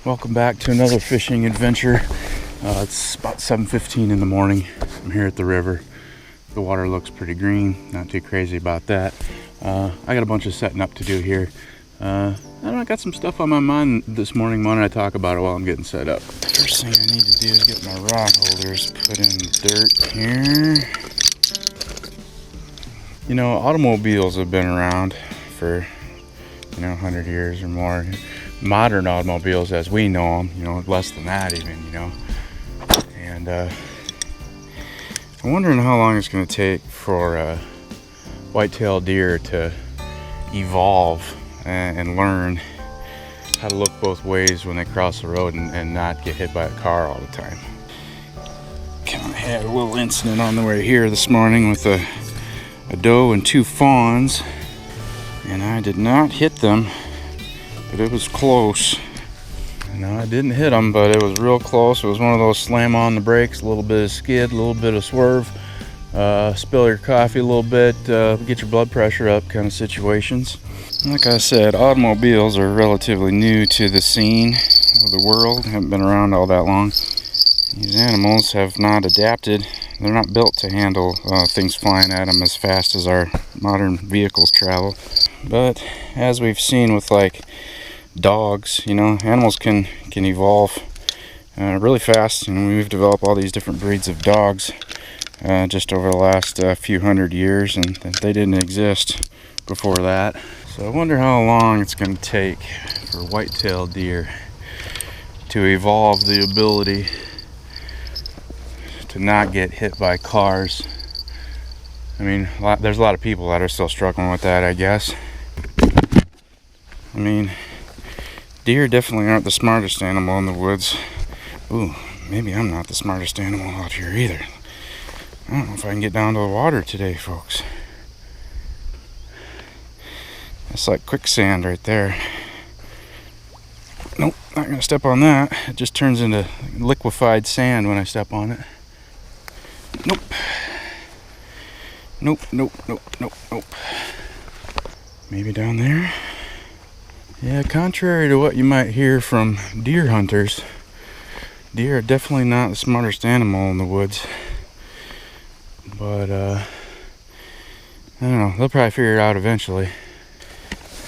Welcome back to another fishing adventure. It's about 7:15 in the morning. I'm here at the river. The water looks pretty green, not too crazy about that. I got a bunch of setting up to do here. I don't know, I got some stuff on my mind this morning. Why don't I talk about it while I'm getting set up? First thing I need to do is get my rod holders put in dirt here. You know, automobiles have been around for 100 years or more. Modern automobiles as we know them, less than that even, and I'm wondering how long it's going to take for white-tailed deer to evolve and learn how to look both ways when they cross the road and not get hit by a car all the time. Kind of had a little incident on the way here this morning with a doe and two fawns, and I did not hit them. But it was close. No, I didn't hit them, but it was real close. It was one of those slam on the brakes, a little bit of skid, a little bit of swerve, spill your coffee a little bit, get your blood pressure up kind of situations. Like I said, automobiles are relatively new to the scene of the world, haven't been around all that long. These animals have not adapted. They're not built to handle things flying at them as fast as our modern vehicles travel. But as we've seen with like dogs, animals can evolve really fast, and we've developed all these different breeds of dogs just over the last few hundred years, and they didn't exist before that. So I wonder how long it's going to take for white-tailed deer to evolve the ability to not get hit by cars. I mean, there's a lot of people that are still struggling with that, I guess. I mean, deer definitely aren't the smartest animal in the woods. Ooh, maybe I'm not the smartest animal out here either. I don't know if I can get down to the water today, folks. That's like quicksand right there. Nope, not gonna step on that. It just turns into liquefied sand when I step on it. Nope. Nope. Maybe down there? Yeah, contrary to what you might hear from deer hunters, deer are definitely not the smartest animal in the woods. But, I don't know, they'll probably figure it out eventually.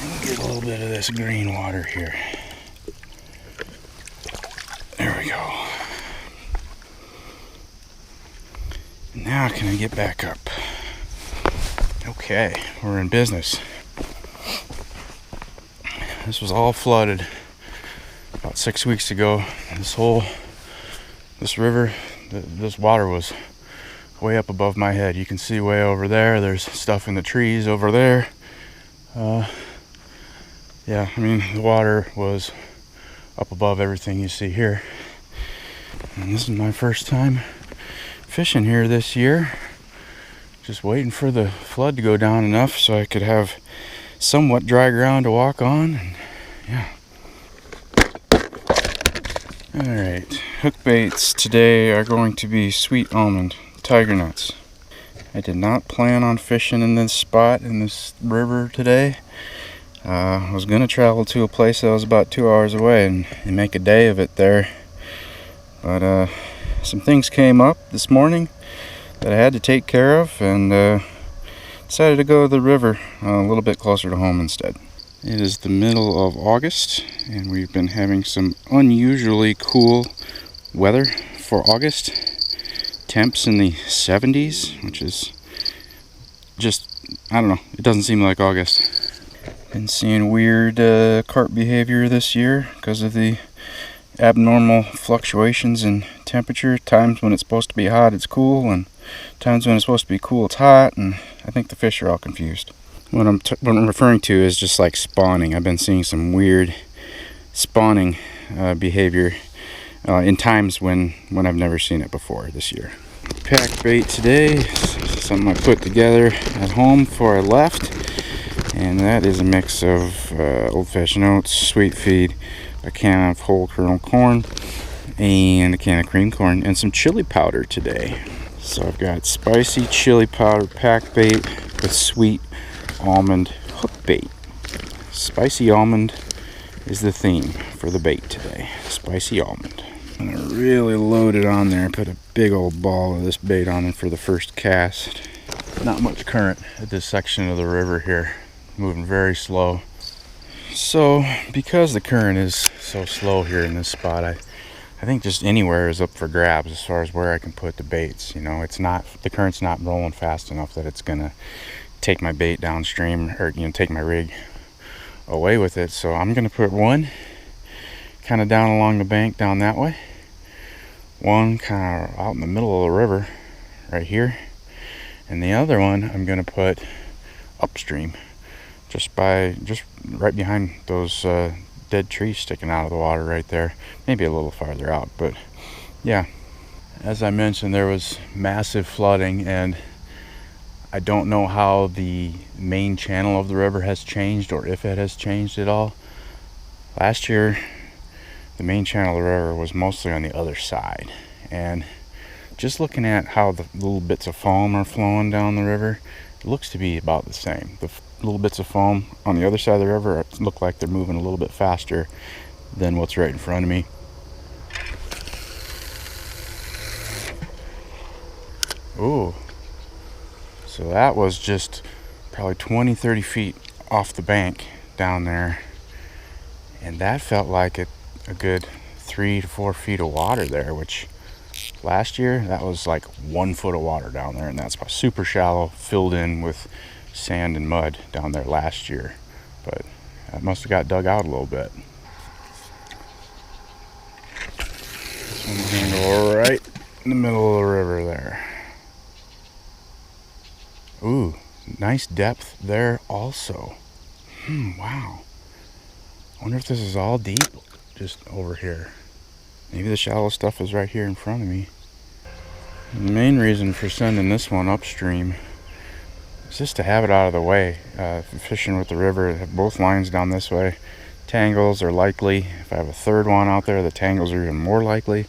I'll get a little bit of this green water here. There we go. Now can I get back up? Okay, we're in business. This was all flooded about 6 weeks ago. This river, this water was way up above my head. You can see way over there. There's stuff in the trees over there. Yeah, I mean, the water was up above everything you see here. And this is my first time fishing here this year. Just waiting for the flood to go down enough so I could have somewhat dry ground to walk on. And yeah. Alright, hook baits today are going to be sweet almond tiger nuts. I did not plan on fishing in this spot in this river today. I was going to travel to a place that was about 2 hours away and make a day of it there. But some things came up this morning that I had to take care of, and decided to go to the river a little bit closer to home instead. It is the middle of August, and we've been having some unusually cool weather for August. Temps in the 70s, which is just, I don't know, it doesn't seem like August. Been seeing weird carp behavior this year because of the abnormal fluctuations in temperature. Times when it's supposed to be hot, it's cool, and times when it's supposed to be cool, it's hot, and I think the fish are all confused. What I'm referring to is just like spawning. I've been seeing some weird spawning behavior in times when I've never seen it before this year. Pack bait today, something I put together at home before I left, and that is a mix of old-fashioned oats, sweet feed, a can of whole kernel corn, and a can of cream corn, and some chili powder today. So I've got spicy chili powder pack bait with sweet almond hook bait. Spicy almond is the theme for for the bait today. Spicy almond. I'm gonna really load it on there. Put a big old ball of this bait on it for the first cast. Not much current at this section of the river here. Moving very slow. So because the current is so slow here in this spot, I think just anywhere is up for grabs as far as where I can put the baits. You know, it's not, the current's not rolling fast enough that it's gonna take my bait downstream, or take my rig away with it. So I'm gonna put one kind of down along the bank down that way, one kind of out in the middle of the river right here, and the other one I'm gonna put upstream, just right behind those dead trees sticking out of the water right there. Maybe a little farther out, but yeah. As I mentioned, there was massive flooding, and I don't know how the main channel of the river has changed, or if it has changed at all. Last year, the main channel of the river was mostly on the other side, and just looking at how the little bits of foam are flowing down the river, it looks to be about the same. The little bits of foam on the other side of the river look like they're moving a little bit faster than what's right in front of me. Ooh, so that was just probably 20-30 feet off the bank down there, and that felt like a good 3 to 4 feet of water there, which last year that was like 1 foot of water down there, and that's super shallow, filled in with sand and mud down there last year. But that must have got dug out a little bit. This one's gonna go right in the middle of the river there. Ooh, nice depth there also. Wow. I wonder if this is all deep just over here. Maybe the shallow stuff is right here in front of me. The main reason for sending this one upstream is just to have it out of the way. Fishing with the river, have both lines down this way. Tangles are likely. If I have a third one out there, the tangles are even more likely.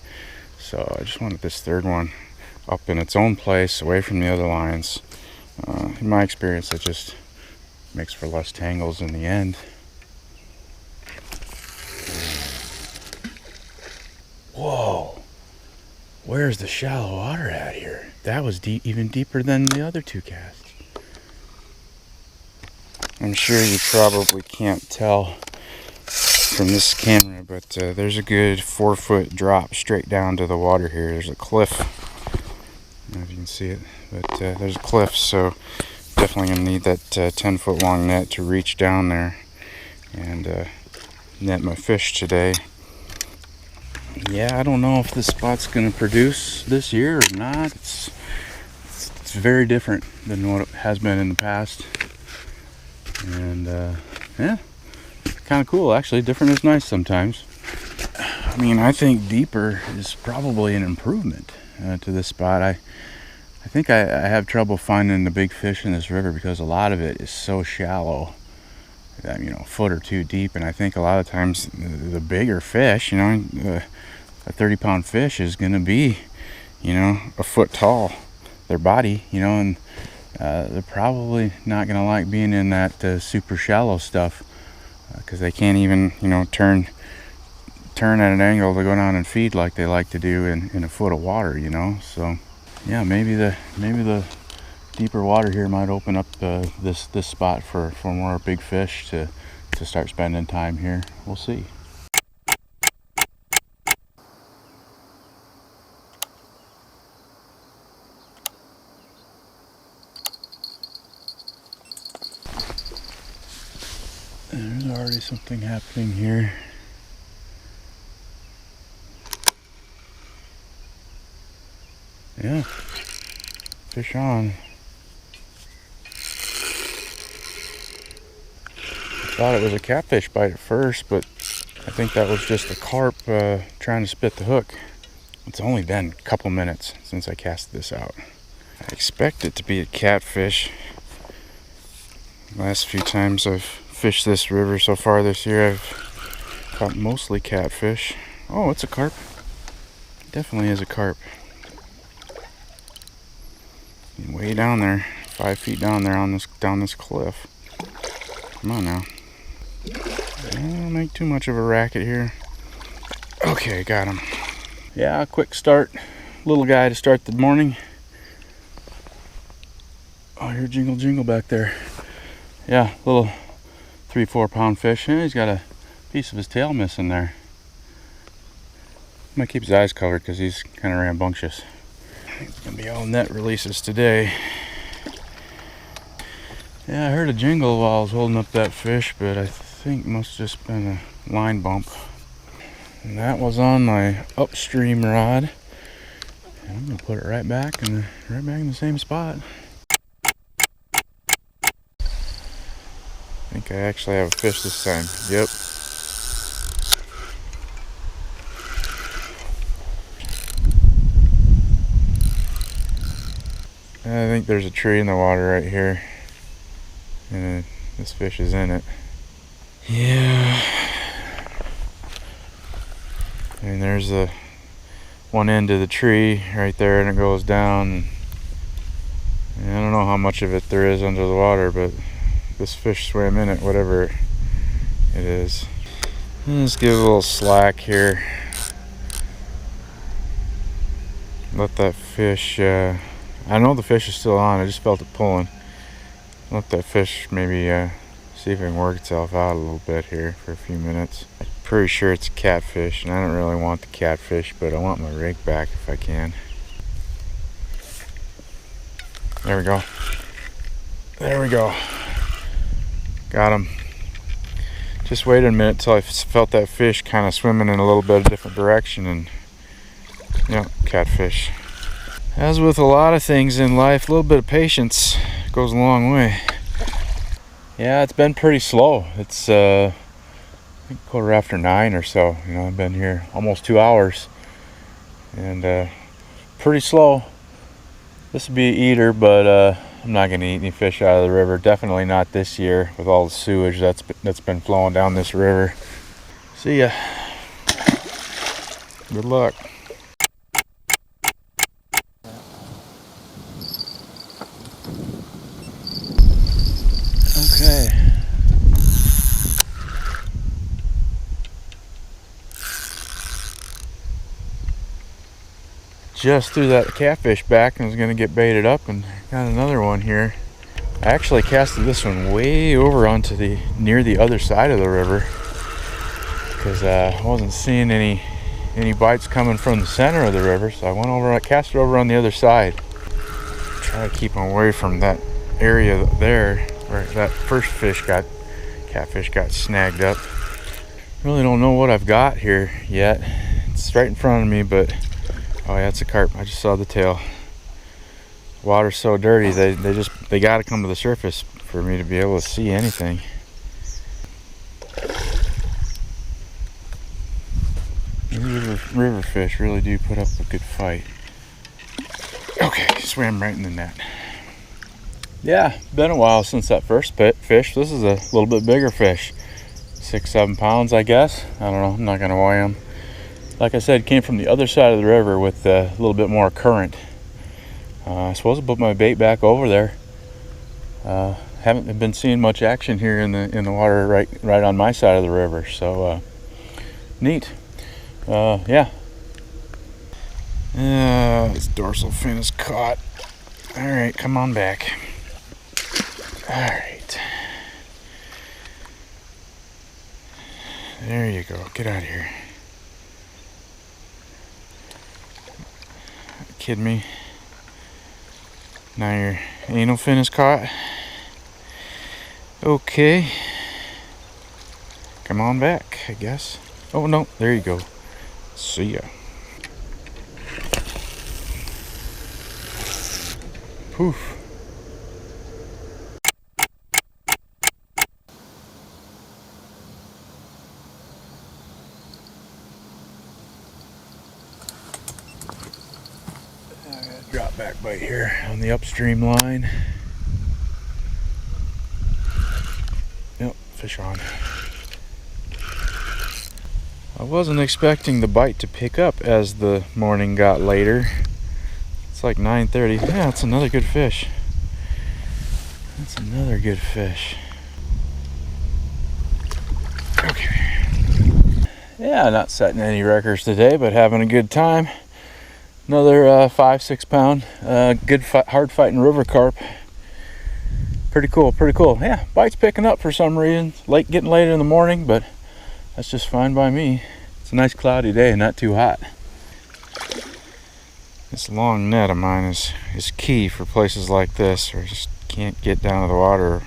So I just wanted this third one up in its own place, away from the other lines. In my experience, it just makes for less tangles in the end. Whoa, where's the shallow water at here? That was deep, even deeper than the other two casts. I'm sure you probably can't tell from this camera, but there's a good 4-foot drop straight down to the water here. There's a cliff. I don't know if you can see it, but there's a cliff, so definitely gonna need that 10-foot long net to reach down there and net my fish today. Yeah, I don't know if this spot's gonna produce this year or not. It's very different than what it has been in the past, and yeah, kind of cool actually. Different is nice sometimes. I mean, I think deeper is probably an improvement to this spot. I think I have trouble finding the big fish in this river because a lot of it is so shallow, a foot or two deep, and I think a lot of times the bigger fish, a 30-pound fish is going to be, a foot tall, their body, and they're probably not going to like being in that super shallow stuff because they can't even, turn at an angle to go down and feed like they like to do in a foot of water, so yeah, maybe the deeper water here might open up this spot for more big fish to start spending time here. We'll see. There's already something happening here. Yeah, fish on. I thought it was a catfish bite at first, but I think that was just a carp trying to spit the hook. It's only been a couple minutes since I cast this out. I expect it to be a catfish. Last few times I've fished this river so far this year, I've caught mostly catfish. Oh, it's a carp. Definitely is a carp. Way down there, 5 feet down there down this cliff. Come on now. Don't make too much of a racket here. Okay, got him. Yeah, quick start. Little guy to start the morning. Oh, you're jingle jingle back there. Yeah, little 3-4 pound fish. Yeah, he's got a piece of his tail missing there. Might keep his eyes covered because he's kind of rambunctious. It's gonna be all net releases today. Yeah, I heard a jingle while I was holding up that fish, but I think it must have just been a line bump. And that was on my upstream rod. And I'm gonna put it right back in the same spot. I think I actually have a fish this time. Yep. I think there's a tree in the water right here. And this fish is in it. Yeah. And there's the one end of the tree right there, and it goes down. And I don't know how much of it there is under the water, but this fish swam in it, whatever it is. Let's give it a little slack here. Let that fish, I know the fish is still on, I just felt it pulling. Let that fish maybe see if it can work itself out a little bit here for a few minutes. I'm pretty sure it's a catfish, and I don't really want the catfish, but I want my rig back if I can. There we go. There we go. Got him. Just waited a minute till I felt that fish kind of swimming in a little bit of a different direction, and yeah, catfish. As with a lot of things in life, a little bit of patience goes a long way. Yeah, it's been pretty slow. It's I think 9:15 or so. You know, I've been here almost 2 hours, and pretty slow. This would be an eater, but I'm not going to eat any fish out of the river. Definitely not this year with all the sewage that's been flowing down this river. See ya. Good luck. Okay. Just threw that catfish back and was going to get baited up, and got another one here. I actually casted this one way over onto near the other side of the river because I wasn't seeing any bites coming from the center of the river, so I went over, I cast it over on the other side. Try to keep them away from that area there where that first catfish got snagged up. Really don't know what I've got here yet. It's right in front of me, but oh yeah, it's a carp. I just saw the tail. Water's so dirty, they got to come to the surface for me to be able to see anything. River fish really do put up a good fight. Okay, swam right in the net. Yeah, been a while since that first fish. This is a little bit bigger fish. 6-7 pounds, I guess. I don't know, I'm not gonna weigh him. Like I said, came from the other side of the river with a little bit more current. I suppose I'll put my bait back over there. Haven't been seeing much action here in the water right on my side of the river, so neat. Yeah. This dorsal fin is caught. All right, come on back. All right. There you go. Get out of here. Kidding me? Now your anal fin is caught. Okay. Come on back, I guess. Oh no, there you go. See ya. Poof. Drop back bite here on the upstream line. Yep, fish on. I wasn't expecting the bite to pick up as the morning got later. It's like 9:30. Yeah, that's another good fish. That's another good fish. Okay. Yeah, not setting any records today, but having a good time. Another 5-6 pound, good hard fighting river carp. Pretty cool, pretty cool. Yeah, bite's picking up for some reason. Getting late in the morning, but that's just fine by me. It's a nice cloudy day, not too hot. This long net of mine is key for places like this where you just can't get down to the water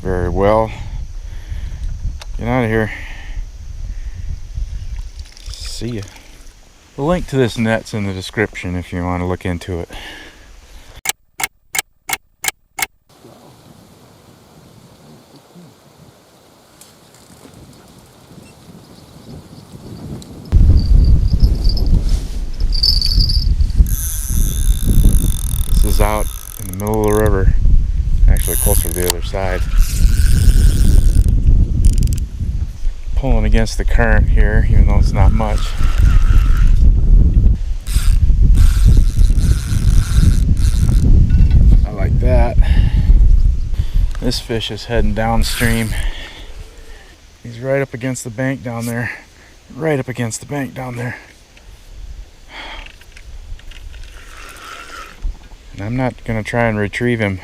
very well. Get out of here. See ya. The link to this net's in the description if you want to look into it. This is out in the middle of the river, actually closer to the other side. Pulling against the current here, even though it's not much. I like that. This fish is heading downstream. He's right up against the bank down there. Right up against the bank down there. And I'm not gonna try and retrieve him.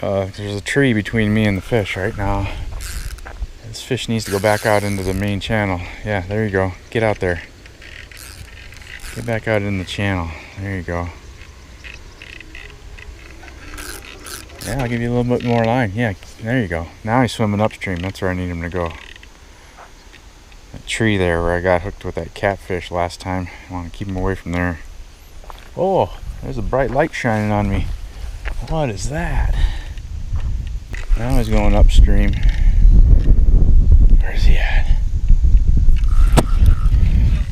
There's a tree between me and the fish right now. This fish needs to go back out into the main channel. Yeah, there you go. Get out there. Get back out in the channel. There you go. Yeah, I'll give you a little bit more line. Yeah, there you go. Now he's swimming upstream. That's where I need him to go. That tree there where I got hooked with that catfish last time. I want to keep him away from there. Oh, there's a bright light shining on me. What is that? Now he's going upstream. Where's he at?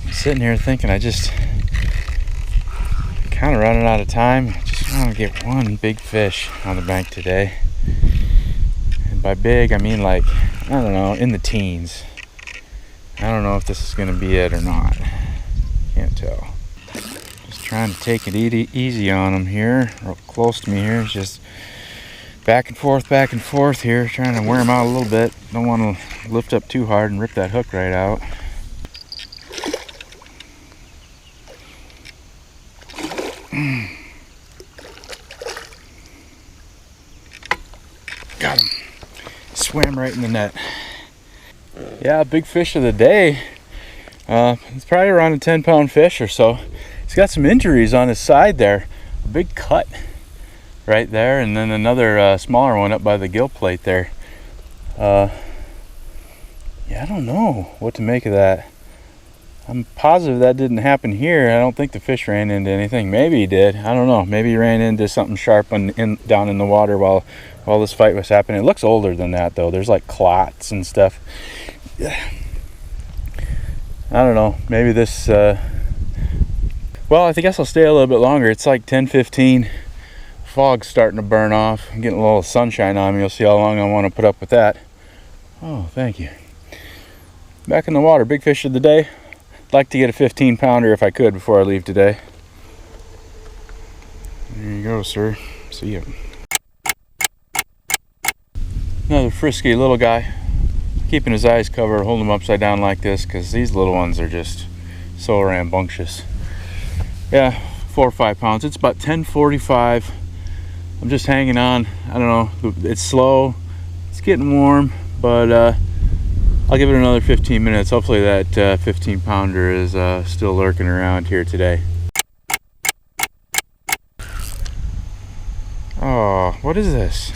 I'm sitting here thinking I just kind of running out of time. I just want to get one big fish on the bank today. And by big, I mean like, I don't know, in the teens. I don't know if this is going to be it or not. Can't tell. Just trying to take it easy on him here. Real close to me here. It's just back and forth here. Trying to wear him out a little bit. Don't want to lift up too hard and rip that hook right out. Got him. Swam right in the net. Yeah, big fish of the day. It's probably around a 10-pound fish or so. He's got some injuries on his side there. A big cut right there, and then another smaller one up by the gill plate there. Yeah, I don't know what to make of that. I'm positive that didn't happen here. I don't think the fish ran into anything. Maybe he did. I don't know. Maybe he ran into something sharp down in the water while this fight was happening. It looks older than that, though. There's like clots and stuff. Yeah. I don't know. Maybe this... well, I guess I'll stay a little bit longer. It's like 10:15. Fog's starting to burn off. I'm getting a little sunshine on me. You'll see how long I want to put up with that. Oh, thank you. Back in the water. Big fish of the day. I'd like to get a 15-pounder if I could before I leave today. There you go, sir. See ya. Another frisky little guy. Keeping his eyes covered, holding him upside down like this because these little ones are just so rambunctious. Yeah, 4 or 5 pounds. It's about 10:45. I'm just hanging on. I don't know. It's slow. It's getting warm, but I'll give it another 15 minutes. Hopefully that 15-pounder is still lurking around here today. Oh, what is this?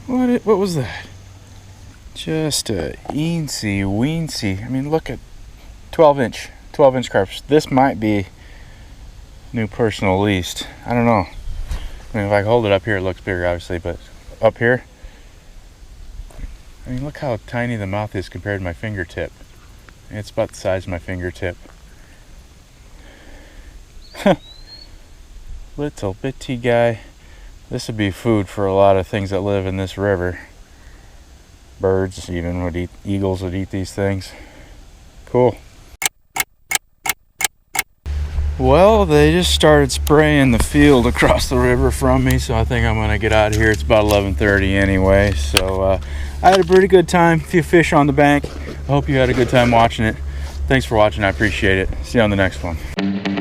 What was that? Just a eensy weensy. I mean, look at 12-inch carps. This might be new personal least. I don't know. I mean, if I hold it up here, it looks bigger, obviously, but up here, I mean, look how tiny the mouth is compared to my fingertip. It's about the size of my fingertip. Little bitty guy. This would be food for a lot of things that live in this river. Birds even would eat, eagles would eat these things. Cool. Well, they just started spraying the field across the river from me, so I think I'm gonna get out of here. It's about 11:30 anyway, so I had a pretty good time. A few fish on the bank. I hope you had a good time watching it. Thanks for watching. I appreciate it. See you on the next one.